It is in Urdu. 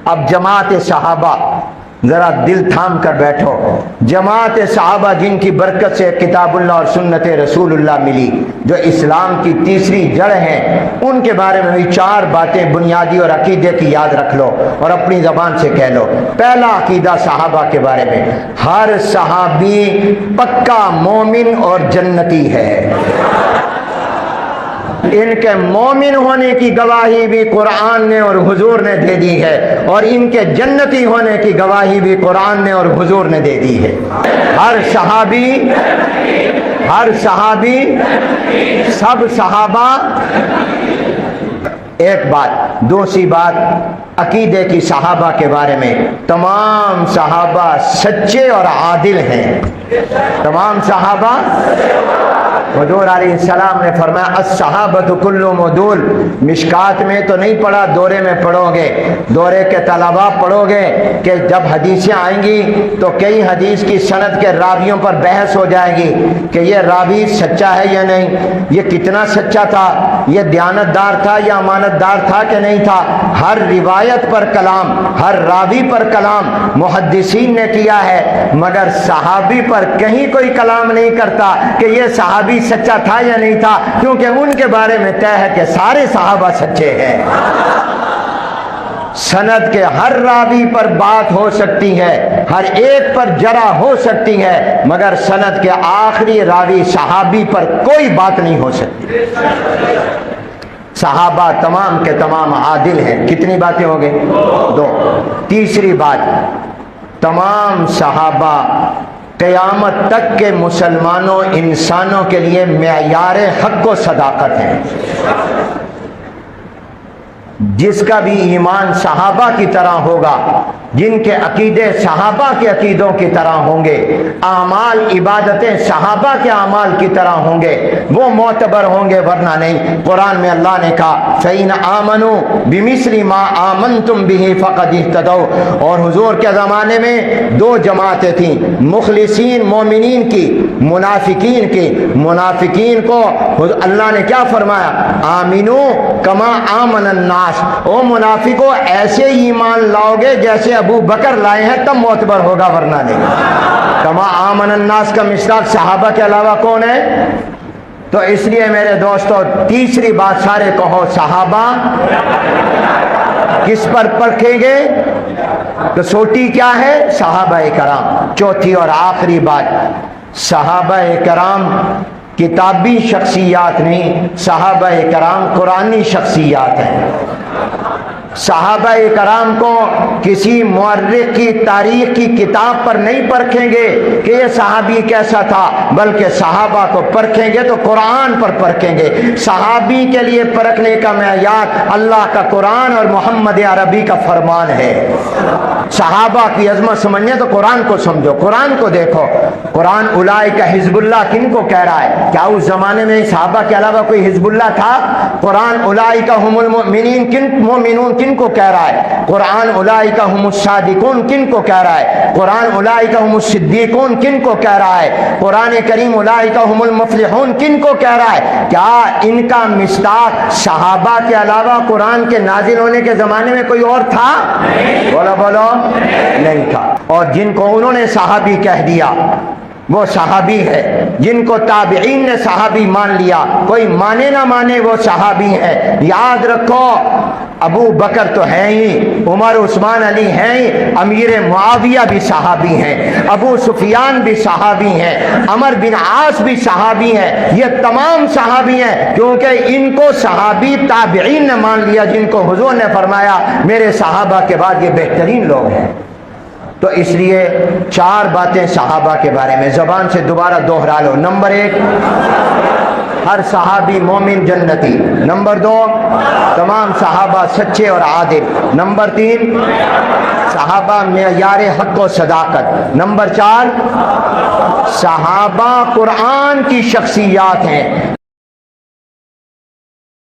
اب جماعت صحابہ، ذرا دل تھام کر بیٹھو، جماعت صحابہ جن کی برکت سے کتاب اللہ اور سنت رسول اللہ ملی، جو اسلام کی تیسری جڑ ہیں، ان کے بارے میں بھی 4 باتیں بنیادی اور عقیدے کی یاد رکھ لو اور اپنی زبان سے کہہ لو۔ پہلا عقیدہ صحابہ کے بارے میں، ہر صحابی پکا مومن اور جنتی ہے۔ ان کے مومن ہونے کی گواہی بھی قرآن نے اور حضور نے دے دی ہے، اور ان کے جنتی ہونے کی گواہی بھی قرآن نے اور حضور نے دے دی ہے۔ ہر صحابی سب صحابہ، ایک بات۔ دوسری بات عقیدے کی صحابہ کے بارے میں، تمام صحابہ سچے اور عادل ہیں۔ تمام صحابہ، حضور علیہ السلام نے فرمایا الصحابۃ کلہم عدول۔ مشکات میں تو نہیں پڑھا، دورے میں پڑھو گے، دورے کے طلباء پڑھو گے کہ جب حدیثیں آئیں گی تو کئی حدیث کی سند کے راویوں پر بحث ہو جائے گی کہ یہ راوی سچا ہے یا نہیں، یہ کتنا سچا تھا، یہ دیانتدار تھا یا امانت دار تھا کہ نہیں تھا۔ ہر روایت پر کلام، ہر راوی پر کلام محدثین نے کیا ہے، مگر صحابی پر کہیں کوئی کلام نہیں کرتا کہ یہ صحابی سچا تھا یا نہیں تھا، کیونکہ ان کے بارے میں طے ہے کہ سارے صحابہ سچے ہیں۔ سند کے ہر راوی پر بات ہو سکتی ہے، ہر ایک پر جرح ہو سکتی ہے، مگر سند کے آخری راوی صحابی پر کوئی بات نہیں ہو سکتی۔ صحابہ تمام کے تمام عادل ہیں۔ کتنی باتیں ہو گئی؟ 2۔ تیسری بات، تمام صحابہ قیامت تک کے مسلمانوں انسانوں کے لیے معیار حق و صداقت ہیں۔ جس کا بھی ایمان صحابہ کی طرح ہوگا، جن کے عقیدے صحابہ کے عقیدوں کی طرح ہوں گے، اعمال عبادتیں صحابہ کے اعمال کی طرح ہوں گے، وہ معتبر ہوں گے، ورنہ نہیں۔ قرآن میں اللہ نے کہا فَإِنْ آمَنُوا بِمِثْلِ مَا آمَنْتُمْ بِهِ فَقَدِ اهْتَدَوْا۔ اور حضور کے زمانے میں 2 جماعتیں تھیں، مخلصین مومنین کی، منافقین کی۔ منافقین کو اللہ نے کیا فرمایا؟ آمنو کما آمن الناس۔ او منافقو ایسے ایمان لاؤ گے جیسے ابو بکر لائے ہیں تب معتبر ہوگا، ورنہ نہیں۔ کما آمن الناس کا مصداق صحابہ کے علاوہ کون ہے؟ تو اس لیے میرے دوستو، تیسری بات سارے کہو، صحابہ کس پر پرکھیں گے؟ کسوٹی کیا ہے؟ صحابہ کرام۔ چوتھی اور آخری بات، صحابہ کرام کتابی شخصیات نہیں، صحابہ کرام قرآنی شخصیات ہیں۔ صحابہ کرام کو کسی مورخ کی تاریخ کی کتاب پر نہیں پرکھیں گے کہ یہ صحابی کیسا تھا، بلکہ صحابہ کو پرکھیں گے تو قرآن پر پرکھیں گے۔ صحابی کے لیے پرکھنے کا معیار اللہ کا قرآن اور محمد عربی کا فرمان ہے۔ صحابہ کی عظمت سمجھیں تو قرآن کو سمجھو، قرآن کو دیکھو۔ قرآن اولئک حزب اللہ کن کو کہہ رہا ہے؟ کیا اس زمانے میں صحابہ کے علاوہ کوئی حزب اللہ تھا؟ قرآن اولئک هم المؤمنین مومنون کن کو کہہ رہا ہے؟ قرآن اولئک هم الصادقون کن کو کہہ رہا ہے؟ قرآن اولئک هم الصدیقون کن کو کہہ رہا ہے؟ قرآن کریم اولئک هم المفلحون کن کو کہہ رہا ہے؟ کیا ان کا مصداق صحابہ کے علاوہ قرآن کے نازل ہونے کے زمانے میں کوئی اور تھا؟ بولو بولو، نہیں تھا۔ اور جن کو انہوں نے صحابی کہہ دیا وہ صحابی ہے، جن کو تابعین نے صحابی مان لیا، کوئی مانے نہ مانے وہ صحابی ہے۔ یاد رکھو، ابو بکر تو ہے ہی، عمر عثمان علی ہیں ہی، امیر معاویہ بھی صحابی ہیں، ابو سفیان بھی صحابی ہیں، عمر بن عاص بھی صحابی ہیں۔ یہ تمام صحابی ہیں کیونکہ ان کو صحابی تابعین نے مان لیا، جن کو حضور نے فرمایا میرے صحابہ کے بعد یہ بہترین لوگ ہیں۔ تو اس لیے 4 باتیں صحابہ کے بارے میں زبان سے دوبارہ دوہرا لو۔ نمبر 1، ہر صحابی مومن جنتی۔ نمبر 2، تمام صحابہ سچے اور عادل۔ نمبر 3، صحابہ معیار حق و صداقت۔ نمبر 4، صحابہ قرآن کی شخصیات ہیں،